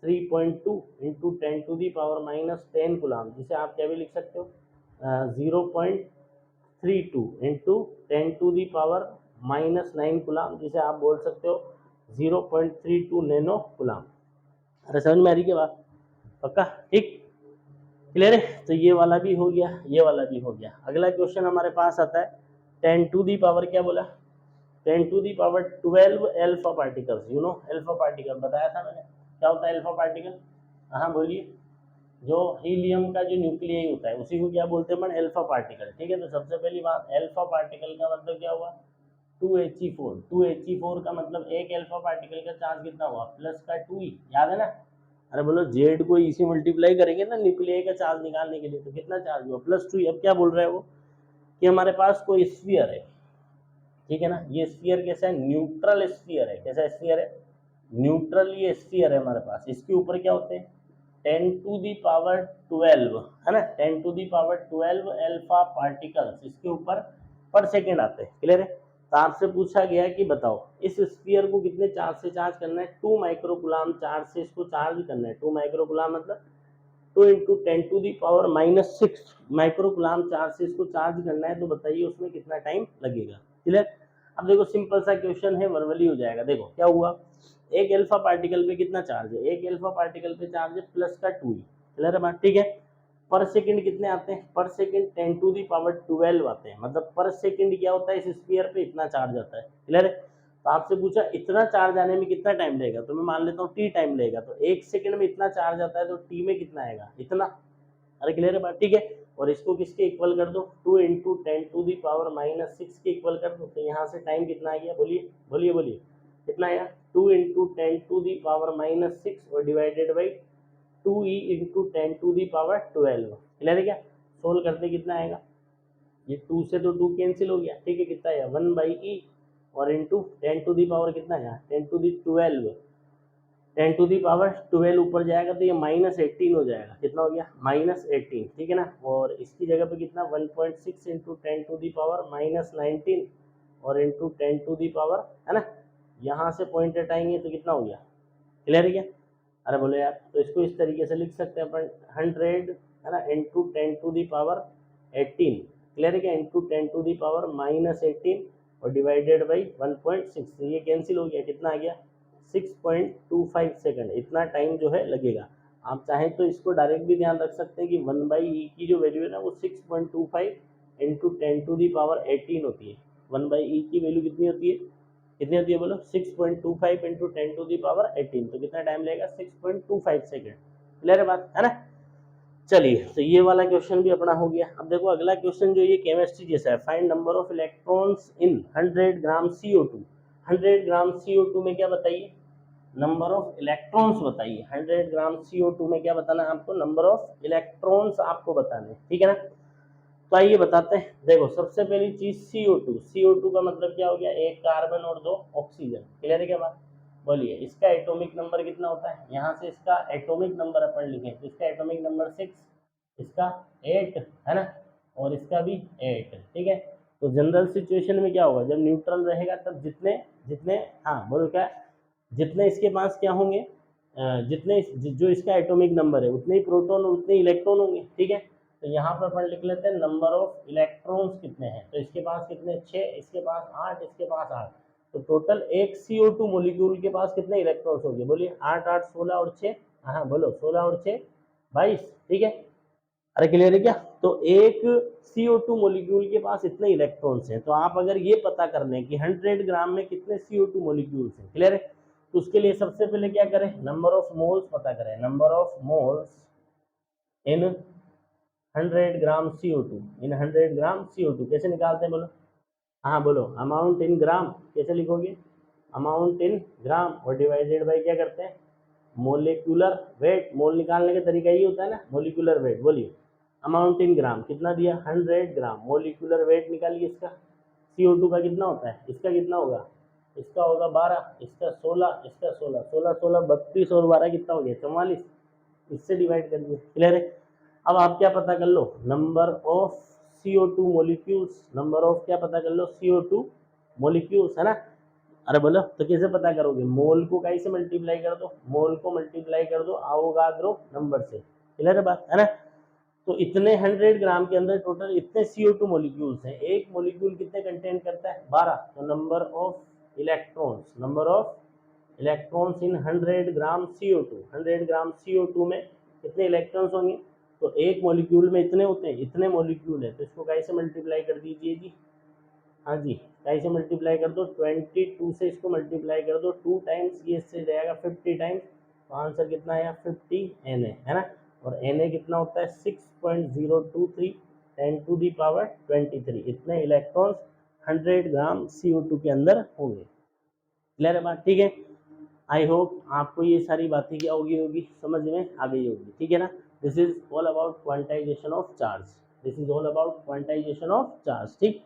3.2 into 10 to the power -10 coulomb, जिसे आप क्या भी लिख सकते हो 0.32 into 10 to the power -9 coulomb, जिसे आप बोल सकते हो 0.32 नैनो कूलम। अरे समझ में आ रही क्या बात, पक्का, ठीक, क्लियर है। तो ये वाला भी हो गया, ये वाला भी हो गया। अगला क्वेश्चन हमारे पास आता है 10 टू दी पावर, क्या बोला, 10 to the power 12 alpha particles, you know alpha particle बताया था मैंने, क्या होता है अल्फा पार्टिकल, हाँ बोलिए, जो हीलियम का जो न्यूक्लियस होता है उसी को क्या बोलते हैं अल्फा पार्टिकल, ठीक है। तो सबसे पहली बात, अल्फा पार्टिकल का मतलब क्या हुआ 2He4, 2He4 का मतलब एक अल्फा पार्टिकल का चार्ज कितना हुआ प्लस का 2E, याद है ना। अरे बोलो जेड को ई से मल्टीप्लाई करेंगे ना न्यूक्लियस का चार्ज निकालने के लिए, तो कितना चार्ज हुआ +2। अब क्या बोल रहा है वो कि हमारे पास कोई स्फीयर है, ठीक है ना, ये स्फीयर कैसा है, न्यूट्रल स्फीयर है, कैसा स्फीयर है, न्यूट्रल ये स्फीयर है हमारे पास, इसके ऊपर क्या होते हैं 10 टू दी पावर 12, है ना, 10 to the power 12 alpha particles इसके ऊपर पर सेकेंड आते हैं। क्लियर है। तो आपसे पूछा गया कि बताओ इस स्फीयर को कितने चार्ज से चार्ज करना है, 2 माइक्रोकुलाम चार्ज से इसको चार्ज करना है, 2 माइक्रोकुलाम मतलब 2 into 10 to the power -6 microcoulomb charge से इसको चार्ज करना है, तो बताइए उसमें कितना टाइम लगेगा। क्लियर। अब देखो सिंपल सा क्वेश्चन है, वर्बली हो जाएगा। देखो क्या हुआ, एक अल्फा पार्टिकल पे कितना चार्ज है, एक अल्फा पार्टिकल पे चार्ज है प्लस का 2। क्लियर है बात, ठीक है। पर सेकंड कितने आते हैं, पर सेकंड 10 टू दी पावर 12 आते हैं, मतलब पर सेकंड क्या होता है इस स्फीयर पे इतना चार्ज आता है। क्लियर है। तो आपसे पूछा इतना चार्ज आने में कितना टाइम लगेगा, तो मैं मान लेता हूँ टी टाइम लगेगा, तो एक सेकंड में इतना चार्ज आता है तो टी में कितना आएगा इतना। अरे क्लियर है बात, ठीक है। और इसको किसके इक्वल कर दो, 2 इंटू 10 टू दी पावर -6 के इक्वल कर दो, तो यहाँ से टाइम कितना आ गया, बोलिए बोलिए बोलिए कितना आया, 2 इंटू 10 टू दी पावर -6 और divided by 2e into 10 to the power 12। Clear है क्या, सोल्व करते कितना आएगा, ये 2 से तो 2 कैंसिल हो गया, ठीक है, कितना आया 1/e और इंटू 10 टू दी पावर कितना आया 10 to the 12, 10 to the power 12 ऊपर जाएगा तो ये -18 हो जाएगा, कितना हो गया -18, ठीक है ना। और इसकी जगह पे कितना 1.6 इंटू 10 टू दी पावर -19 और इंटू 10 टू दी पावर, है ना, यहाँ से पॉइंट हटाएंगे तो कितना हो गया। क्लियर है क्या। अरे बोले यार, तो इसको इस तरीके से लिख सकते हैं अपन 100, है ना, into 10 to the power 18। Clear है क्या, इंटू 10 टू दी पावर -18 और डिवाइडेड बाई 1.6, ये कैंसिल हो गया, कितना आ गया 6.25 सेकंड, इतना टाइम जो है लगेगा। आप चाहें तो इसको डायरेक्ट भी ध्यान रख सकते हैं कि 1/e की जो वैल्यू है ना वो 6.25 इंटू 10 टू दी पावर 18 होती है। 1/e की वैल्यू कितनी होती है, कितनी होती है बोलो 6.25 इंटू 10 टू दी पावर 18, तो कितना टाइम लगेगा 6.25 सेकेंड। क्लियर है बात, है ना। चलिए, तो ये वाला क्वेश्चन भी अपना हो गया। अब देखो अगला क्वेश्चन जो ये केमिस्ट्री जैसा है, find number of electrons in 100 gram CO2। 100 gram CO2 में क्या बताइए, नंबर ऑफ इलेक्ट्रॉन्स बताइए। 100 ग्राम CO2 में क्या बताना है आपको, नंबर ऑफ इलेक्ट्रॉन्स आपको बताने, ठीक है ना। तो आइए बताते हैं। देखो सबसे पहली चीज CO2, CO2 का मतलब क्या हो गया, एक कार्बन और 2 ऑक्सीजन। क्लियर है क्या बात, बोलिए इसका एटॉमिक नंबर कितना होता है, यहाँ से इसका एटॉमिक नंबर अपन लिखें तो इसका एटॉमिक नंबर 6, इसका 8, है ना, और इसका भी 8, ठीक है। तो जनरल सिचुएशन में क्या होगा, जब न्यूट्रल रहेगा तब जितने जितने, हाँ बोलो क्या, जितने इसके पास क्या होंगे, जितने जो इसका एटॉमिक नंबर है उतने ही प्रोटॉन और उतने इलेक्ट्रॉन होंगे, ठीक है। तो यहाँ पर अपन लिख लेते हैं नंबर ऑफ इलेक्ट्रॉन्स कितने हैं, तो इसके पास कितने 6, इसके पास 8, इसके पास 8, तो टोटल एक CO2 मोलिक्यूल के पास कितने इलेक्ट्रॉन्स होंगे, बोलिए 8 8 16 और 6, हाँ बोलो 16 और 6 22, ठीक है। अरे क्लियर है क्या, तो एक CO2 मोलिक्यूल के पास इतने इलेक्ट्रॉन्स हैं, तो आप अगर ये पता कर लें कि 100 ग्राम में कितने CO2 मोलिक्यूल्स हैं, क्लियर है, तो उसके लिए सबसे पहले क्या करें, नंबर ऑफ मोल्स पता करें, number of moles in 100 gram CO2 in 100 gram CO2 कैसे निकालते हैं बोलो? हाँ बोलो, अमाउंट इन ग्राम कैसे लिखोगे? अमाउंट इन ग्राम और डिवाइडेड बाई क्या करते हैं? Molecular weight. मोल निकालने का तरीका ये होता है ना, मोलिकुलर वेट। बोलिए अमाउंट इन ग्राम कितना दिया? 100 ग्राम। मोलिकुलर वेट निकालिए इसका, CO2 का कितना होता है? इसका कितना होगा? इसका होगा 12, इसका 16, इसका 16, 16 16 32 और 12 कितना हो गया? 44। इससे डिवाइड कर दिए। क्लियर है? अब आप क्या पता कर लो? Number of CO2 molecules. Number of क्या पता कर लो? CO2 मोलिक्यूल्स, है ना? अरे बोलो तो कैसे पता करोगे? मोल को कहीं से मल्टीप्लाई कर दो, मोल को मल्टीप्लाई कर दो अवोगाद्रो नंबर से। क्लियर है बात, है ना? तो इतने 100 ग्राम के अंदर टोटल इतने CO2 मोलिक्यूल्स हैं। एक मोलिक्यूल कितने कंटेन करता है? 12। तो number of electrons, number of electrons in 100 gram CO2, 100 gram CO2 में कितने इलेक्ट्रॉन्स होंगे? तो एक मोलिक्यूल में इतने होते हैं, इतने मोलिक्यूल है, तो इसको कैसे मल्टीप्लाई कर दीजिए जी? हाँ जी, कैसे मल्टीप्लाई कर दो? 22 से इसको मल्टीप्लाई कर दो, 2 टाइम्स, ये इससे जाएगा 50 टाइम्स, तो आंसर कितना आया? 50 Na, है ना? और Na कितना होता है? 6.023 10⁻23। इतने इलेक्ट्रॉन्स 100 ग्राम CO2 के अंदर होंगे। क्लियर है बात? ठीक है। आई होप आपको ये सारी बातें क्या होगी समझ में आ गई होगी। ठीक है ना? This is all about quantization of charge. This is all about quantization of charge. ठीक,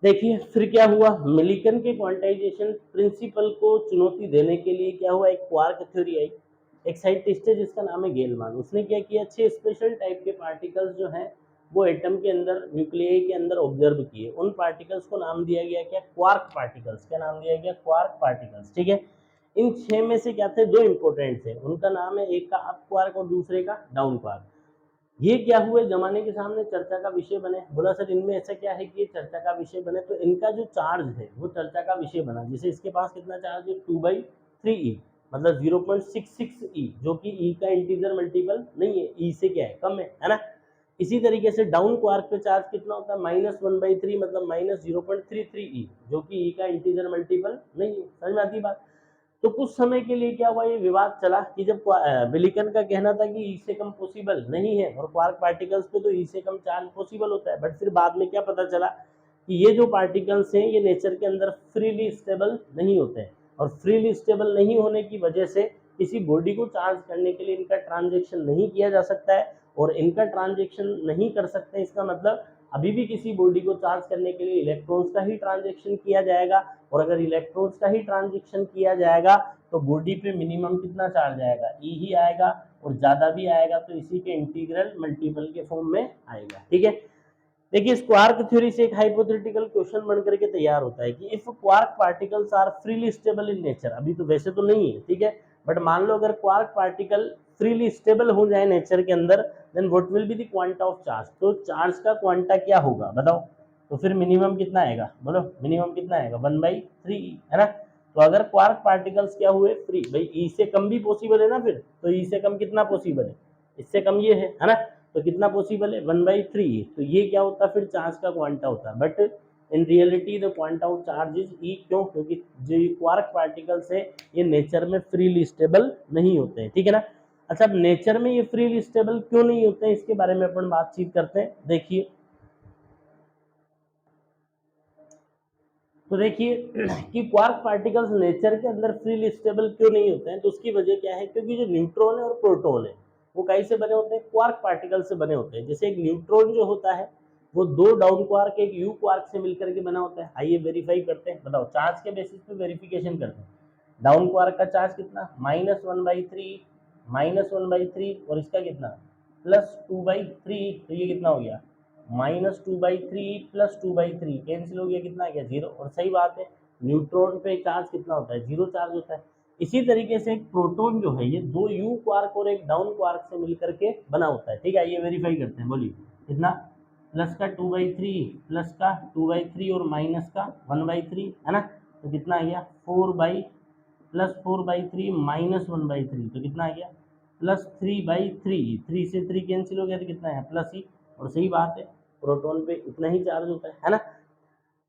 देखिए फिर क्या हुआ? मिलिकन के क्वांटाइजेशन प्रिंसिपल को चुनौती देने के लिए क्या हुआ? एक क्वार्क थ्योरी आई। एक साइंटिस्ट है जिसका नाम है गेलमान। उसने क्या किया? 6 स्पेशल टाइप के पार्टिकल्स जो हैं वो एटम के अंदर, न्यूक्लियई के अंदर ऑब्जर्व किए। उन पार्टिकल्स को नाम दिया गया क्या? Quark particles. क्या नाम दिया गया? Quark particles. ठीक है। इन 6 में से क्या थे? 2 इंपॉर्टेंट थे। उनका नाम है, एक का अप क्वार्क और दूसरे का डाउन क्वार्क। ये क्या हुए? जमाने के सामने चर्चा का विषय बने। बोला सर इनमें ऐसा क्या है कि ये चर्चा का विषय बने? तो इनका जो चार्ज है वो चर्चा का विषय बना। जैसे इसके पास कितना चार्ज है? 2/3 मतलब 0.66 जो कि ई का इंटीजर मल्टीपल नहीं है, ई से क्या है? कम है ना? इसी तरीके से डाउन क्वार्क पे चार्ज कितना होता है? -1/3 मतलब -0.33 जो कि ई का इंटीजर मल्टीपल नहीं है। समझ में आती बात? तो कुछ समय के लिए क्या हुआ? ये विवाद चला कि जब बिलिकन का कहना था कि ई से कम पॉसिबल नहीं है, और क्वार्क पार्टिकल्स पे तो ई से कम चार्ज पॉसिबल होता है, बट फिर बाद में क्या पता चला कि ये जो पार्टिकल्स हैं ये नेचर के अंदर फ्रीली स्टेबल नहीं होते हैं, और फ्रीली स्टेबल नहीं होने की वजह से किसी बॉडी को चार्ज करने के लिए इनका ट्रांजेक्शन नहीं किया जा सकता है, और इनका ट्रांजेक्शन नहीं कर सकते इसका मतलब अभी भी किसी बॉडी को चार्ज करने के लिए इलेक्ट्रॉन्स का ही ट्रांजेक्शन किया जाएगा, और अगर इलेक्ट्रॉन्स का ही ट्रांजेक्शन किया जाएगा तो बॉडी पे मिनिमम कितना चार्ज आएगा? ई ही आएगा, और ज़्यादा भी आएगा तो इसी के इंटीग्रल मल्टीपल के फॉर्म में आएगा। ठीक है। देखिए इस क्वार्क थ्योरी से एक हाइपोथेटिकल क्वेश्चन बन करके तैयार होता है कि if quark particles are freely stable in nature, अभी तो वैसे तो नहीं है, ठीक है, बट मान लो अगर क्वार्क पार्टिकल फ्रीली स्टेबल हो जाए नेचर के अंदर, then what will be the quanta of charge? तो चार्ज का क्वांटा क्या होगा बताओ? तो फिर मिनिमम कितना आएगा? बोलो मिनिमम कितना आएगा? 1/3, है ना? तो अगर क्वार्क पार्टिकल्स क्या हुए? फ्री, भाई ई से कम भी पॉसिबल है ना, फिर तो ई से कम कितना पॉसिबल है? इससे कम ये है ना? तो कितना पॉसिबल है? 1/3। तो ये क्या होता है फिर? चार्ज का क्वांटा होता है। But in reality the quanta of charge is E. क्यों? क्योंकि जो क्वार्क पार्टिकल्स है ये नेचर में फ्रीली स्टेबल नहीं होते हैं। ठीक है ना? अच्छा, अब नेचर में ये फ्रीली स्टेबल क्यों नहीं होते हैं इसके बारे में अपन बातचीत करते हैं। देखिए तो देखिए कि क्वार्क पार्टिकल्स नेचर के अंदर फ्रीली स्टेबल क्यों नहीं होते हैं, तो उसकी वजह क्या है? क्योंकि जो न्यूट्रॉन है और प्रोटॉन है वो कैसे बने होते हैं? क्वार्क पार्टिकल से बने होते हैं। जैसे एक न्यूट्रॉन जो होता है वो 2 डाउन क्वार्क एक यू क्वार्क से मिलकर के बना होता है। आइए वेरीफाई करते हैं, बताओ चार्ज के बेसिस पे वेरिफिकेशन करते हैं। डाउन क्वार्क का चार्ज कितना? -1/3, -1/3, और इसका कितना? +2/3। तो ये कितना हो गया? -2/3 +2/3 कैंसिल हो गया, कितना आ गया? 0। और सही बात है, न्यूट्रॉन पे चार्ज कितना होता है? 0 चार्ज होता है। इसी तरीके से एक प्रोटॉन जो है ये 2 यू क्वार्क और एक डाउन क्वार्क से मिलकर के बना होता है। ठीक है, ये वेरीफाई करते हैं। बोलिए कितना? प्लस का 2/3, प्लस का 2/3 और माइनस का 1/3, है ना? तो कितना आ गया? 4/+4/3 -1/3, तो कितना आ गया? +3/3। 3 से 3 कैंसिल हो गया तो कितना है? प्लस ही। और सही बात है, प्रोटॉन पे इतना ही चार्ज होता है ना?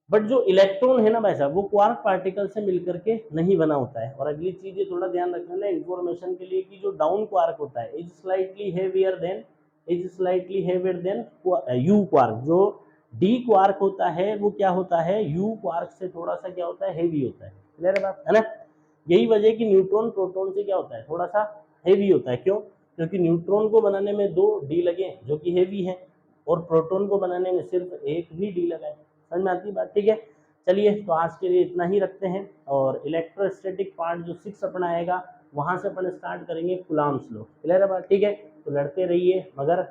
बट जो इलेक्ट्रॉन है ना भाई साहब, वो क्वार्क पार्टिकल से मिलकर के नहीं बना होता है। और अगली चीज ये थोड़ा ध्यान रखना है इंफॉर्मेशन के लिए कि जो डाउन क्वार्क होता है is slightly heavier than U quark. जो डी क्वार्क होता है वो क्या होता है, यू क्वार्क से थोड़ा सा क्या होता है, हेवी होता है। क्लियर है बात, है ना। यही वजह है कि न्यूट्रॉन प्रोटॉन से क्या होता है, थोड़ा सा हेवी होता है। क्यों? क्योंकि न्यूट्रॉन को बनाने में 2 डी लगे जो कि हेवी है, और प्रोटॉन को बनाने में सिर्फ एक ही डी लगा है। समझ में आती है बात, ठीक है। चलिए तो आज के लिए इतना ही रखते हैं, और इलेक्ट्रोस्टैटिक पार्ट जो 6 अपना आएगा वहां से अपन स्टार्ट करेंगे कूलम्ब्स लॉ। क्लियर है बात, ठीक है। तो लड़ते रहिए, मगर